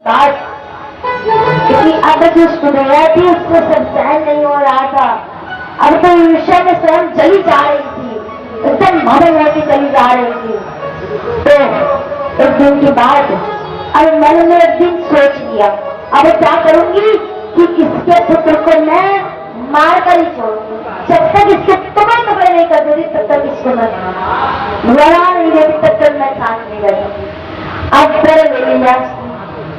बात क्योंकि अब जो सुनया थी उसको सब सहन नहीं हो रहा था। अब तो ईर्ष्या में स्वयं चली जा रही थी, एकदम मदन होती चली जा रही थी। तो एक दिन की बात, अब मैंने एक दिन सोच लिया अब क्या करूंगी कि इसके पुत्र को मैं मार कर ही छोड़ूंगी। जब तक इसके टुकड़े टुकड़े नहीं कर देती तब तक इसको मैं लड़ा नहीं देती, तब तक मैं साथ नहीं रहूंगी। अब फिर ले लिया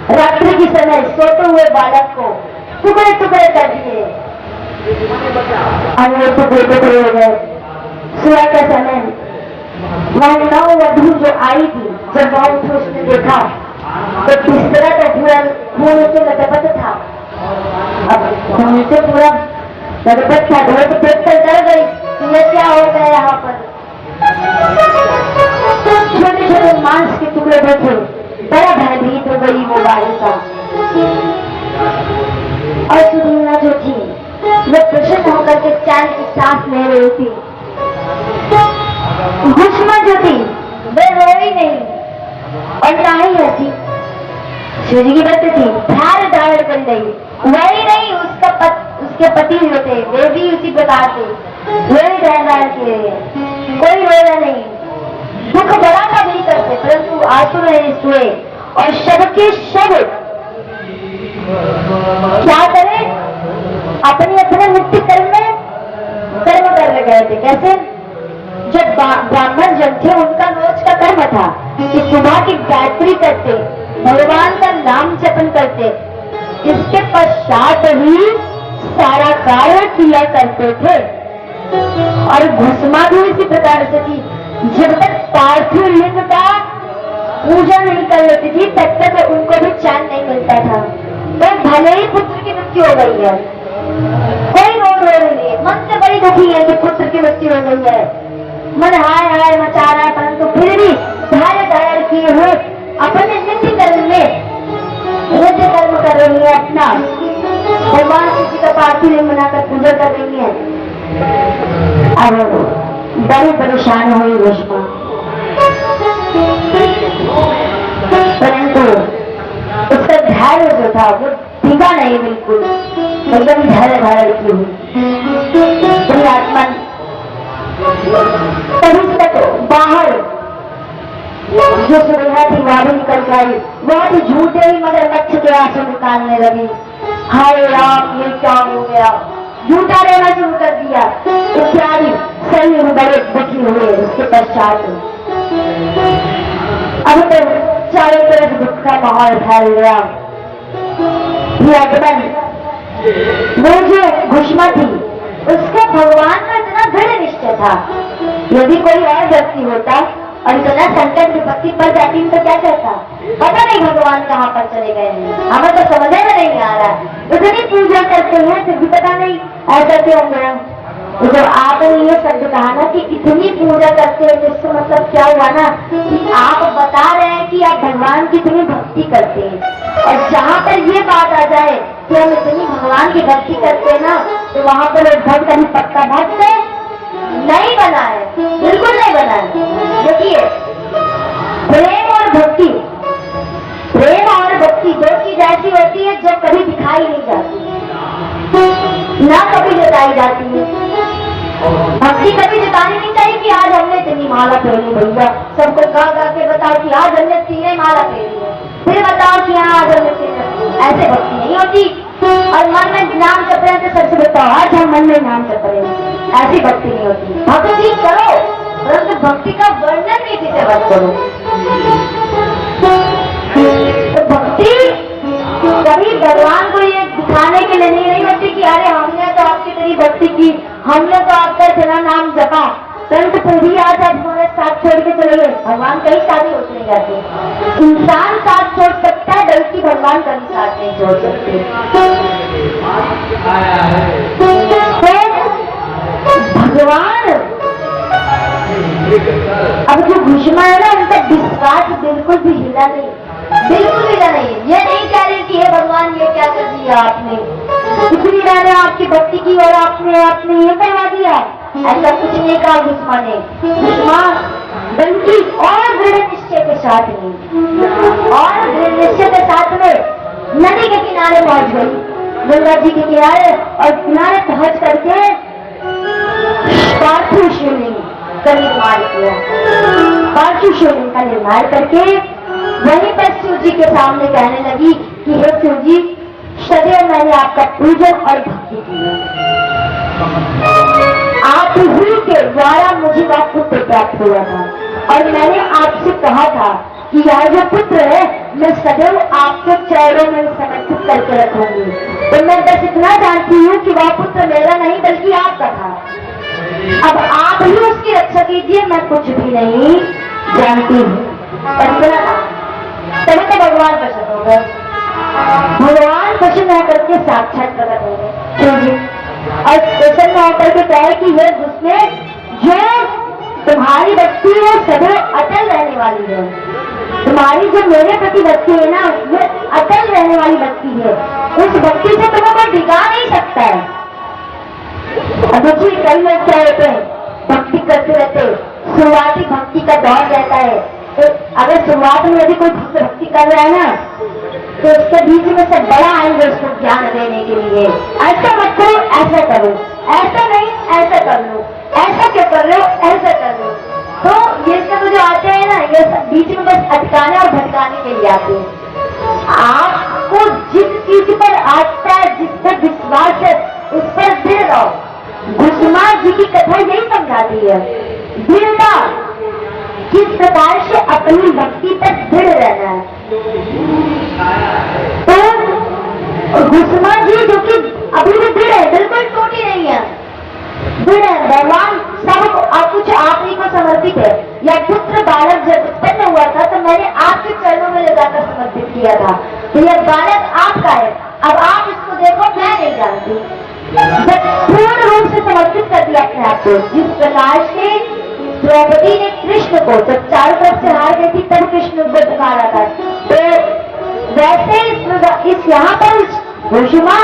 रात्रि के समय सोते हुए बालक को टुकड़े टुकड़े कर दिए, अन्य टुकड़े टुकड़े हो गए। सुबह का समय वह नववधू जो आई थी, जब वह उठ उसने देखा तो बिस्तरा तो पूरा खून से लटपट था। अब खून से पूरा लटपट था, तो पेट पर डर गई कि यह क्या हो गया यहाँ पर। छोटे छोटे मांस के टुकड़े बैठे, बड़ा भयभीत हो गई वो बालिका। और सुनीला जो थी वो प्रसन्न होकर के चैन की सांस ले रही थी। घुष्मा जो थी वे रोई नहीं और ना ही हंसी। सूर्य की बत्ती थी ध्यान धारण कर रही, वही नहीं उसके पति जो थे वे भी उसी प्रकार थे, वे भी ध्यान धारण किए रहे। कोई रोया नहीं, दुख बड़ा था नहीं करते, परंतु आंसू नहीं हुए। और शब्द के शब्द क्या करें, अपने अपने मुक्ति कर्म कर गए थे। कैसे? जब ब्राह्मण जन थे उनका रोज का कर्म था कि सुबह की गायत्री करते, भगवान का नाम जपन करते, इसके पश्चात ही सारा कार्य किया करते थे। और घुष्मा भी इसी प्रकार से थी, जब तक पार्थिव लिंग का पूजा नहीं कर लेती थी तब तक उनको भी चैन नहीं मिलता था। तो भले ही पुत्र की मृत्यु हो गई है, कोई रो नहीं है, मन से बड़ी दुखी है कि पुत्र की मृत्यु हो गई है, मन हाय हाय मचा रहा है, परंतु फिर भी धैर्य धारण किए हुए अपने नित्य कर्म कर रही है। अपना भगवान किसी का पार्थिव लिंग बनाकर पूजा कर रही है। अब बड़ी परेशान हुई घुष्मा, परंतु उसका धैर्य जो था वो टिका नहीं, बिल्कुल एकदम धैर्य धारण की हुई आत्मा। तभी तक बाहर जो सुविधा थी वह भी निकल गई, वह भी झूठे ही मगरमच्छ के आंसू निकालने लगी। हाय राम, ये क्या हो गया, झूठा रहना शुरू कर दिया इत्यादि सही बड़े दुखी हुए। उसके पश्चात अब तो चारों तरफ दुख का माहौल फैल गया। वो जो घुष्मा थी उसका भगवान का इतना दृढ़ निश्चय था, यदि कोई और व्यक्ति होता और इतना संकट विपत्ति पर जाती तो क्या कहता, पता नहीं भगवान कहाँ पर चले गए हैं, हमें तो समझ में नहीं आ रहा है, इतनी पूजा करते हैं फिर भी पता नहीं ऐसा क्यों हो गया। तो जब आपने ये शब्द कहा ना कि इतनी पूजा करते हैं, जिसका मतलब क्या हुआ ना कि आप बता रहे हैं कि आप भगवान की इतनी भक्ति करते हैं। और जहाँ पर ये बात आ जाए कि हम इतनी भगवान की भक्ति करते हैं ना, तो वहां पर एक भक्त कहीं पक्का भक्त नहीं बना है, बिल्कुल नहीं बना है। देखिए प्रेम और भक्ति दो चीज ऐसी होती है जो कभी दिखाई नहीं जाती, ना कभी जताई जाती है। भक्ति कभी जतानी नहीं चाहिए कि आज हमने इतनी माला फेरी भैया, सबको गा गा के बताओ कि आज हमने 3 माला फेरी है, फिर बताओ कि हाँ आज हमने 3, ऐसे भक्ति नहीं होती। और मन में नाम जप रहे हैं तो सबसे बताओ आज हम मन में नाम जप रहे हैं, ऐसी भक्ति नहीं होती। भक्ति करो परंतु भक्ति का वर्णन किसी से मत करो। तो भक्ति कभी भगवान को ये दिखाने के लिए नहीं होती कि अरे हमने तो आपकी तेरी भक्ति की, हमने तो आपका इतना नाम जपा, परंतु फिर भी आज आप हमारे साथ छोड़ के चले गए। भगवान कहीं साथ होते नहीं जाते, इंसान साथ छोड़ सकता है बल्कि भगवान कभी साथ नहीं छोड़ सकते। भगवान अब जो घुष्मा है ना उनका विश्वास बिल्कुल भी हिला नहीं, बिल्कुल हिला नहीं। ये नहीं कह रहे कि हे भगवान ये क्या कर दिया आपने, इतनी मैंने आपकी भक्ति की और आपने ये करवा दिया, ऐसा कुछ नहीं कहा घुष्मा ने। घुष्मा बल्कि और दृढ़ निश्चय के साथ में, और दृढ़ निश्चय के साथ में नदी के किनारे पहुंच गई, गंगा जी के किनारे, और किनारे पहुंच करके पार्थिव शिवलिंग का निर्माण किया। पार्थिव शिवलिंग का निर्माण करके वहीं पर शिव जी के सामने कहने लगी कि हे शिव जी, सदैव मैंने आपका पूजन और भक्ति की है, आप ही के द्वारा मुझे वह पुत्र प्राप्त हुआ था, और मैंने आपसे कहा था कि यह जो पुत्र है मैं सदैव आपके चरणों में समर्पित करके रखूंगी। तो मैं बस इतना जानती हूँ कि वह पुत्र मेरा नहीं बल्कि आपका था। अब आप ही उसकी रक्षा कीजिए, मैं कुछ भी नहीं जानती हूँ। तभी तो भगवान प्रसन्न हो गए। भगवान प्रसन्न होकर के साक्षात प्रकट हो गए और प्रसन्न होकर के कहे कि ये उसमें जो तुम्हारी भक्ति है सदैव अटल रहने वाली है, तुम्हारी जो मेरे प्रति भक्ति है ना वो अटल रहने वाली भक्ति है, उस भक्ति से तुम्हें कोई डिगा नहीं सकता है। अब देखिए कई लोग क्या होते हैं, भक्ति करते रहते, शुरुआती भक्ति का दौर रहता है, तो अगर शुरुआत में यदि कोई भक्ति कर रहा है ना तो उसके बीच में से बड़ा आएंगे उसको ज्ञान देने के लिए, ऐसा मत करो, ऐसा करो, ऐसा नहीं ऐसा कर लो, ऐसा क्यों कर रहे हो, ऐसा कर लो। तो ये सब जो आते हैं ना ये सब बीच में बस अटकाने और भटकाने के लिए आते हैं। आपको जिस चीज पर आता है, जिस पर विश्वास है उस पर दृढ़ रहो। घुसमा जी की कथा यही समझाती है, दृढ़ता किस प्रकार से अपनी भक्ति पर दृढ़ रहना है। तो घुसमा जी जो कि अभी भी दृढ़ है, बिल्कुल टूटी नहीं है, दृढ़ है। भगवान सब कुछ आप ही को समर्पित है। यह पुत्र बालक जब उत्पन्न हुआ था तो मैंने आपके चरणों में लगाकर समर्पित किया था, तो यह बालक आपका है, अब आप इसको देखो, मैं नहीं जानती। जब पूर्ण रूप से समर्पित कर दिया अपने आप को, जिस प्रकार से द्रौपदी ने कृष्ण को जब चारों तरफ से हार गई थी तब कृष्ण को पुकारा था, तो वैसे इस यहाँ पर घुसमा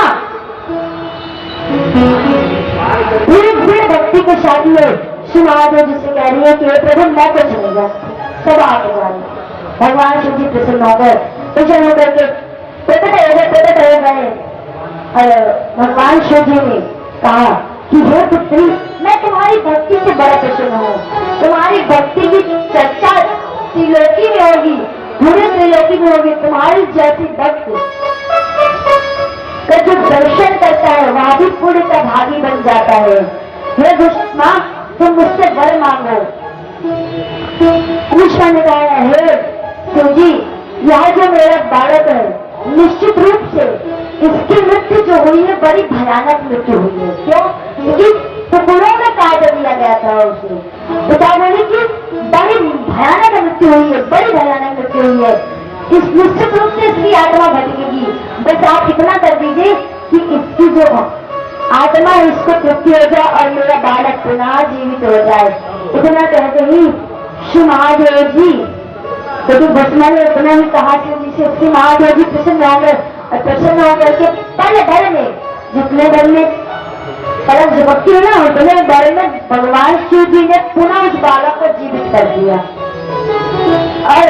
पूरी भक्ति के साथ में सुनादेव जिसे कह रही है कि प्रभु मैं कुछ नहीं जानती, सब आगे जा रही। भगवान शिव जी प्रसन्न हो गए, प्रसन्न होकर के प्रकट हो गए और भगवान शिव जी ने कहा कि हे पुत्री, मैं तुम्हारी भक्ति से बड़ा प्रसन्न हूँ, तुम्हारी भक्ति की चर्चा त्रिलोकी में होगी, पूरे त्रिलोकी में होगी। तुम्हारी जैसी भक्त का जो दर्शन करता है वह भी पुण्य का भागी बन जाता है। हे घुसमा, तुम मुझसे वर मांगो। कृष्ण ने कहा, हे शिव जी, यह जो मेरा बालक है निश्चित रूप से इसकी मृत्यु जो हुई है बड़ी भयानक मृत्यु हुई है। क्यों? क्योंकि टुकड़ों में काट दिया गया था उसे। पिता बोले कि बड़ी भयानक मृत्यु हुई है, बड़ी भयानक मृत्यु हुई है, इस निश्चित रूप से इसकी आत्मा भटकेगी। बस आप इतना कर दीजिए कि इसकी जो आत्मा इसको तृप्ति हो जाए और मेरा बालक पुनः जीवित हो जाए। इतना कहते ही श्री महादेव जी, क्योंकि भस्मा ने इतना ही कहा शिव जी से, श्री महादेव जी प्रसन्न हो गए और प्रसन्न होकर के पल भर में, जितने भर में परम भक्ति है ना उतने भर में भगवान शिव जी ने पुनः उस बालक को जीवित कर दिया और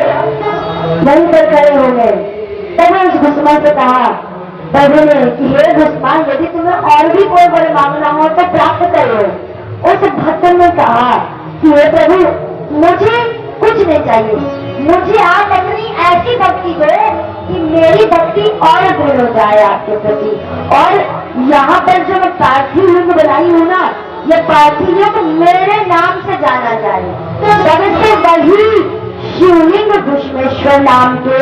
वहीं पर खड़े हो गए। तब उस घुसमा से कहा प्रभु ने कि हे घुसमा, यदि तुम्हें और भी कोई वर मांगना हो तो प्राप्त करो। उस भक्त ने कहा कि हे प्रभु, मुझे कुछ नहीं चाहिए, मुझे आप अपनी ऐसी भक्ति दो कि मेरी भक्ति और दृढ़ हो जाए आपके प्रति। और यहाँ पर जो मैं पार्थिव लिंग बनाई हूँ ना, यह पार्थिव लिंग मेरे नाम से जाना जाए, तब से वही शिवलिंग घुसमेश्वर नाम के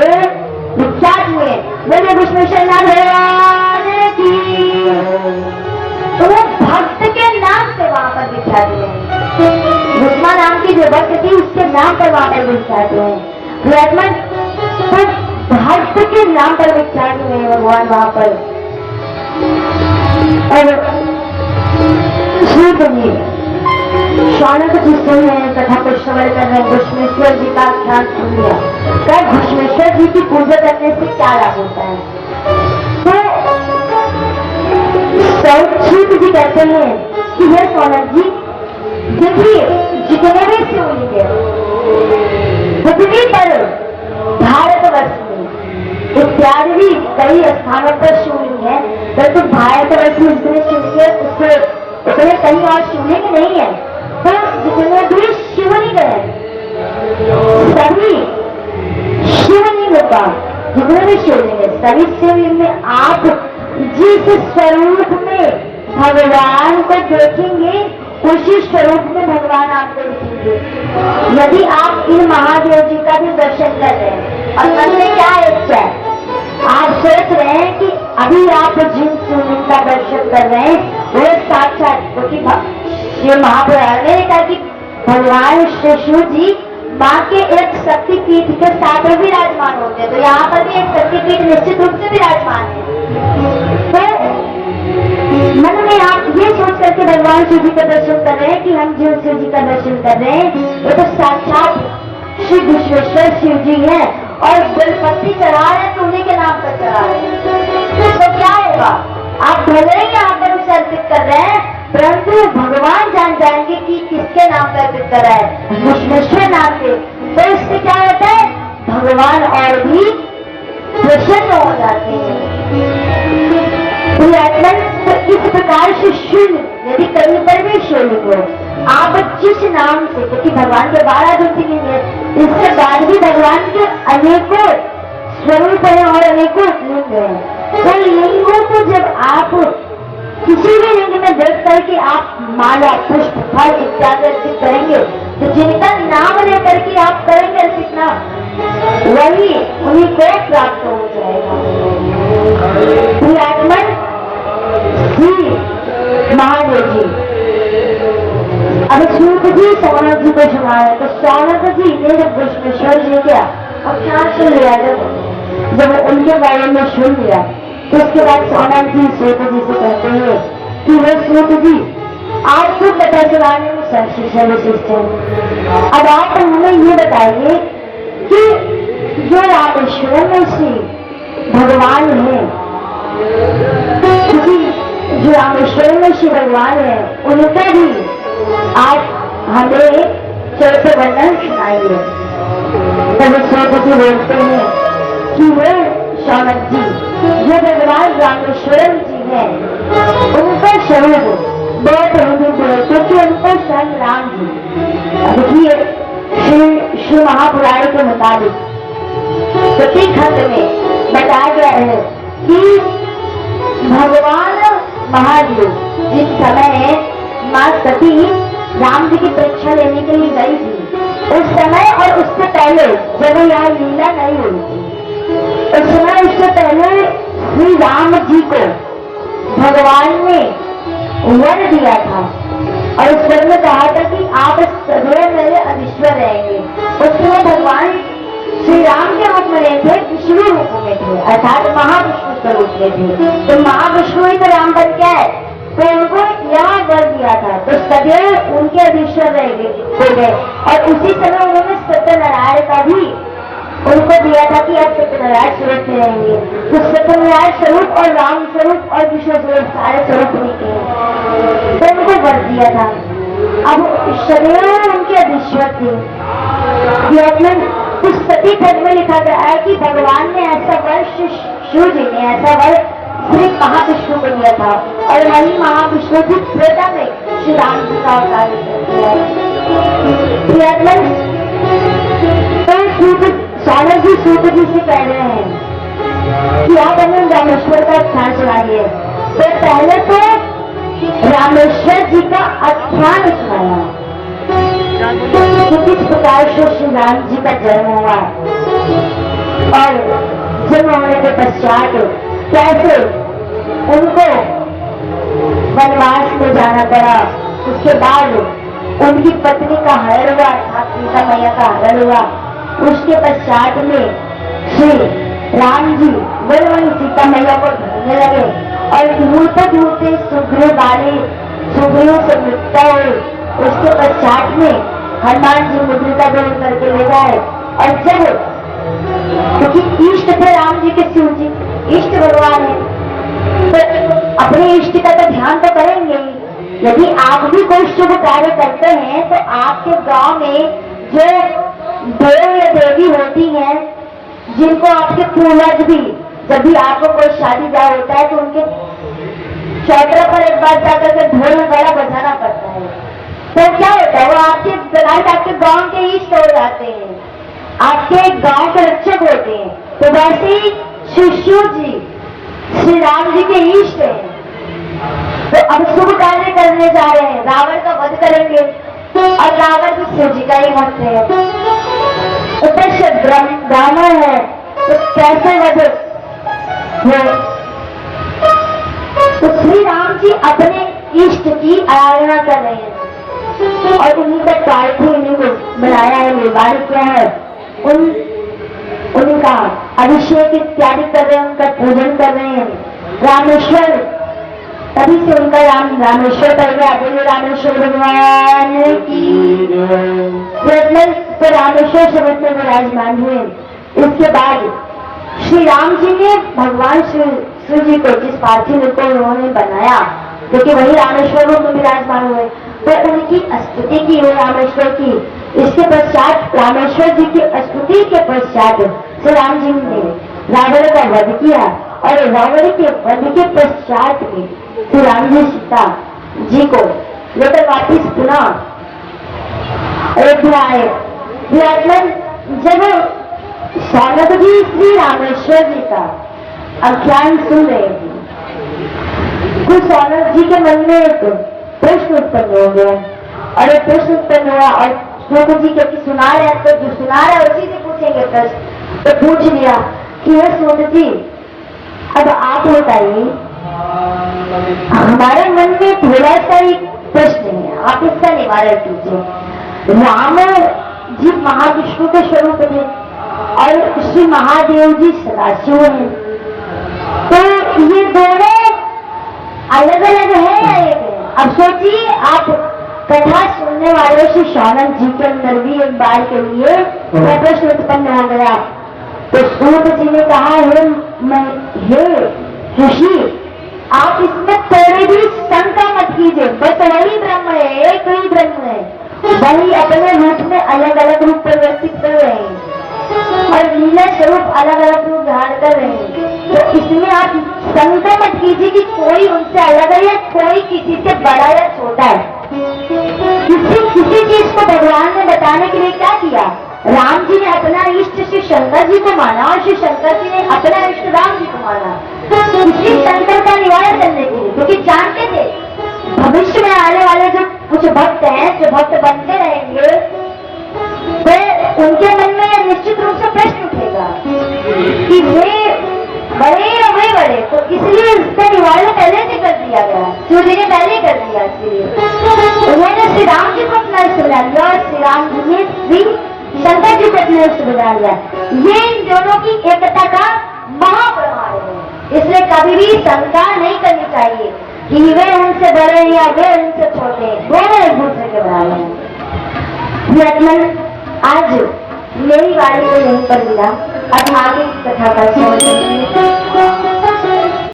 विख्यात हुए। मेरे घुसमेश्वर नाम भगवान की, तो वो भक्त के नाम से वहां पर विख्यात हुए। घुसमा नाम की जो भक्त थी उसके नाम पर वहां पर विख्यात हुए। तो भक्त के नाम पर विख्यात हुए भगवान वहां पर। और श्री शौनक जी सुन रहे हैं, कथा को श्रवण कर रहे हैं, घुसमेश्वर जी का ख्याल सुन लिया। क्या घुसमेश्वर जी की पूजा करने से क्या लाभ होता है? तो सूत जी कहते हैं कि हे शौनक जी, देखिए जितने भी शिवलिंग है पृथ्वी पर भारतवर्ष में इत्यादि भी कई स्थानों पर शिवलिंग है, परंतु भारतवर्ष में जितने शिवलिंग है उससे उतने कहीं और शिवलिंग नहीं है। तो जितने भी शिवलिंग है सभी शिवलिंग का, जितने भी शिवलिंग है सभी शिवलिंग में आप जिस स्वरूप में भगवान को देखेंगे उसी स्वरूप में भगवान आपको दिखेंगे। यदि आप इन महादेव जी का भी दर्शन कर रहे हैं और मन में क्या इच्छा है, आप सोच रहे हैं कि अभी आप जिन शिवलिंग का दर्शन कर रहे हैं वो साक्षात, क्योंकि श्री महापुराण ने कहा कि भगवान श्री शिव जी माँ के एक शक्तिपीठ के साथ में विराजमान होते हैं, तो यहाँ पर भी एक शक्तिपीठ निश्चित रूप से विराजमान है। तो मन में आप ये सोच करके भगवान शिव जी का दर्शन कर रहे हैं कि हम जो शिव जी का दर्शन कर रहे हैं वो तो साक्षात श्री विश्वेश्वर शिव जी है और बेलपत्ती चढ़ा रहे हैं तो उन्हीं के नाम पर चढ़ा रहे हैं, तो क्या होगा? आप भले ही यहाँ पर उसे अर्पित कर रहे हैं परंतु भगवान जान जाएंगे कि किसके नाम पर अर्पित कर रहा है, विश्वेश्वर नाम पे। तो इससे क्या होता है, भगवान और भी प्रसन्न हो जाते हैं। तो इस प्रकार से शून्य यदि कहीं पर भी शिवलिंग हो, आप जिस नाम से, क्योंकि भगवान के 12 ज्योतिर्लिंग है, इसके बाद भी भगवान के अनेकों स्वरूप है और अनेकों लिंग है। तो लिंगों को जब आप किसी भी लिंग में देख करके आप माला पुष्प फल इत्यादि अर्पित करेंगे तो जिनका नाम लेकर के आप करेंगे अर्पित नाम, वही उन्हीं को प्राप्त हो जाएगा। महादेव जी अब सूत जी सौनक जी को सुनाया, तो सौनक जी ने जब विश्वेश्वर जी क्या अब क्या सुन लिया, जब उनके बारे में सुन लिया तो उसके बाद सौनक जी सूत जी से कहते हैं कि वो सूत जी आपको कथा सुनाने में सर्वश्रेष्ठ है। अब आप हमें ये बताइए कि जो रामेश्वर में श्री भगवान है, क्योंकि जो रामेश्वर में श्री भगवान है उनका भी आप हमें चरित्र वर्णन सुनाइए। तब सूत जी बोलते हैं कि वो सौनक जी जो भगवान रामेश्वरम जी है उनका स्वरूप बहुत अद्भुत है, क्योंकि उनको स्वयं राम जी, देखिए श्री महापुराण के मुताबिक प्रति खंड में बताया गया है कि भगवान महादेव जिस समय माँ सती राम जी की परीक्षा लेने के लिए गई थी उस समय और उससे पहले जब यहाँ लीला नहीं हुई थी, उस समय उससे पहले श्री राम जी को भगवान ने वर दिया था और उस वर में कहा था कि आप सदैव मेरे अधीश्वर रहेंगे। उस समय भगवान श्री राम के रूप में रहे थे, विष्णु रूप में थे, अर्थात महाविष्णु स्वरूप में थे। तो महाविष्णु ही तो राम बन क्या है, तो उनको यहाँ वर दिया था तो सदैव उनके अधीश्वर रहेंगे। और उसी समय उन्होंने सत्यनारायण का भी उनको दिया था कि आप सत्यनारायण स्वरूप में रहेंगे। तो सत्यनारायण स्वरूप और राम स्वरूप और विष्णु स्वरूप सारे स्वरूप नहीं तो उनको वर दिया था। अब सदैव उनके अधीश्वर थे। कुछ सती खंड में लिखा गया है कि भगवान ने ऐसा वर शिव जी ने ऐसा वर श्री महाविष्णु को दिया था और वही महाविष्णु जी त्रेता में श्री राम जी का अवतार सौनक जी सूत जी से कह रहे हैं कि आप हमें रामेश्वर का स्थान सुनाइए। तो पहले तो रामेश्वर जी का आख्यान सुनाया कि किस प्रकार से श्री राम जी का जन्म हुआ और जन्म होने के पश्चात कैसे उनको वनवास में जाना पड़ा, उसके बाद उनकी पत्नी का हरण हुआ, सीता मैया का हरण हुआ। उसके पश्चात में श्री राम जी वन सीता मैया को ढूंढने लगे और ढूंढते ढूंढते सुग्रीव से मिलता हुए उसके पश्चात में हनुमान जी मुद्रिका ग्रहण करके ले गए। और जब क्योंकि इष्ट थे राम जी के शिव जी इष्ट भगवान है तो अपने इष्ट का तो ध्यान तो करेंगे ही। यदि आप भी कोई शुभ कार्य करते हैं तो आपके गांव में जो देव या देवी होती हैं जिनको आपके पूर्वज भी जब भी आपको कोई शादी ब्याह होता है तो उनके चौतरा पर एक बार जाकर के ढोल वगैरह बजाना पड़ता है। तो क्या होता है, वो आपके गांव के इष्ट हो जाते हैं, आपके गांव के रक्षक होते हैं। तो वैसे ही शिशु जी श्री राम जी के इष्ट हैं। तो अब शुभ कार्य करने जा रहे हैं, रावण का वध करेंगे और रावण भी शिव जी का ही भक्त है। उपेश ब्राह्मण है तो कैसे वध है? तो श्री राम जी अपने इष्ट की आराधना कर रहे हैं और उन्हीं का पार्थी उन्हीं को बनाया है, निर्माण किया है, उनका अभिषेक इत्यादि कर रहे हैं, उनका पूजन कर रहे हैं। रामेश्वर, तभी से उनका रामेश्वर कर गया। बोलिए रामेश्वर भगवान की। तो रामेश्वर शब्द में विराजमान हुए। इसके बाद श्री राम जी ने भगवान शिव जी को, जिस पार्थिव को उन्होंने बनाया, क्योंकि वही रामेश्वर में विराजमान हुए, तो उनकी स्तुति की हुई रामेश्वर की। इसके पश्चात रामेश्वर जी की स्तुति के पश्चात श्री राम जी ने रावण का वध किया और रावण के वध के पश्चात में श्री राम जी सीता जी को लेकर वापिस पुनः अयोध्या आए। जब सौनक जी श्री रामेश्वर जी का आख्यान सुन रहे थे, कुछ सौनक जी के मन में एक प्रश्न उत्पन्न हो गया और एक प्रश्न उत्पन्न हुआ और सौनक जी क्योंकि सुना रहे हैं तो जो सुना रहे उसी से पूछेंगे प्रश्न, तो पूछ लिया कि हे सौनक जी, अब आप बताइए, हमारे मन में थोड़ा सा एक प्रश्न है, आप इसका निवारण कीजिए। राम जी महाविष्णु के स्वरूप थे और श्री महादेव जी सदाशिव हैं, तो ये दोनों अलग अलग है या एक है? अब सोचिए, आप कथा सुनने वाले श्री शौनक जी के अंदर भी एक बार के लिए प्रश्न उत्पन्न हो गया। तो सूत जी ने कहा, हे ऋषि, आप इसमें थोड़ी भी शंका मत कीजिए, बस वही ब्रह्म है, एक ही ब्रह्म है, वही अपने रूप में अलग अलग रूप परिवर्तित कर रहे हैं और लीला स्वरूप अलग अलग रूप धारण कर रहे हैं। तो इसमें आप शंका मत कीजिए कि कोई उनसे अलग है या कोई किसी से बड़ा या छोटा है। किसी चीज को भगवान ने बताने के लिए क्या किया, राम जी ने अपना इष्ट श्री शंकर जी को माना और श्री शंकर जी ने अपना इष्ट राम जी को माना, इसी शंकर का निवारण करने के लिए, क्योंकि जानते थे भविष्य में आने वाले जो कुछ भक्त हैं, जो भक्त बनते रहेंगे, तो उनके मन में यह निश्चित रूप से प्रश्न उठेगा कि वे बड़े या वे बड़े, तो इसलिए इसका निवारण पहले से कर दिया गया, शिव जी ने पहले कर दिया। इसलिए उन्होंने श्री राम जी को अपना इष्ट बना लिया और श्री राम जी ने श्री शंकर जी को अपना इष्ट बना लिया। ये इन दोनों की एकता का महाप्रमाण है, इसलिए कभी भी शंका नहीं करनी चाहिए कि वे उनसे बड़े या वे उनसे छोटे, दोनों एक दूसरे के बराबर हैं। आज मेरी वाणी को यहीं पर मिला, अब आगे की कथा का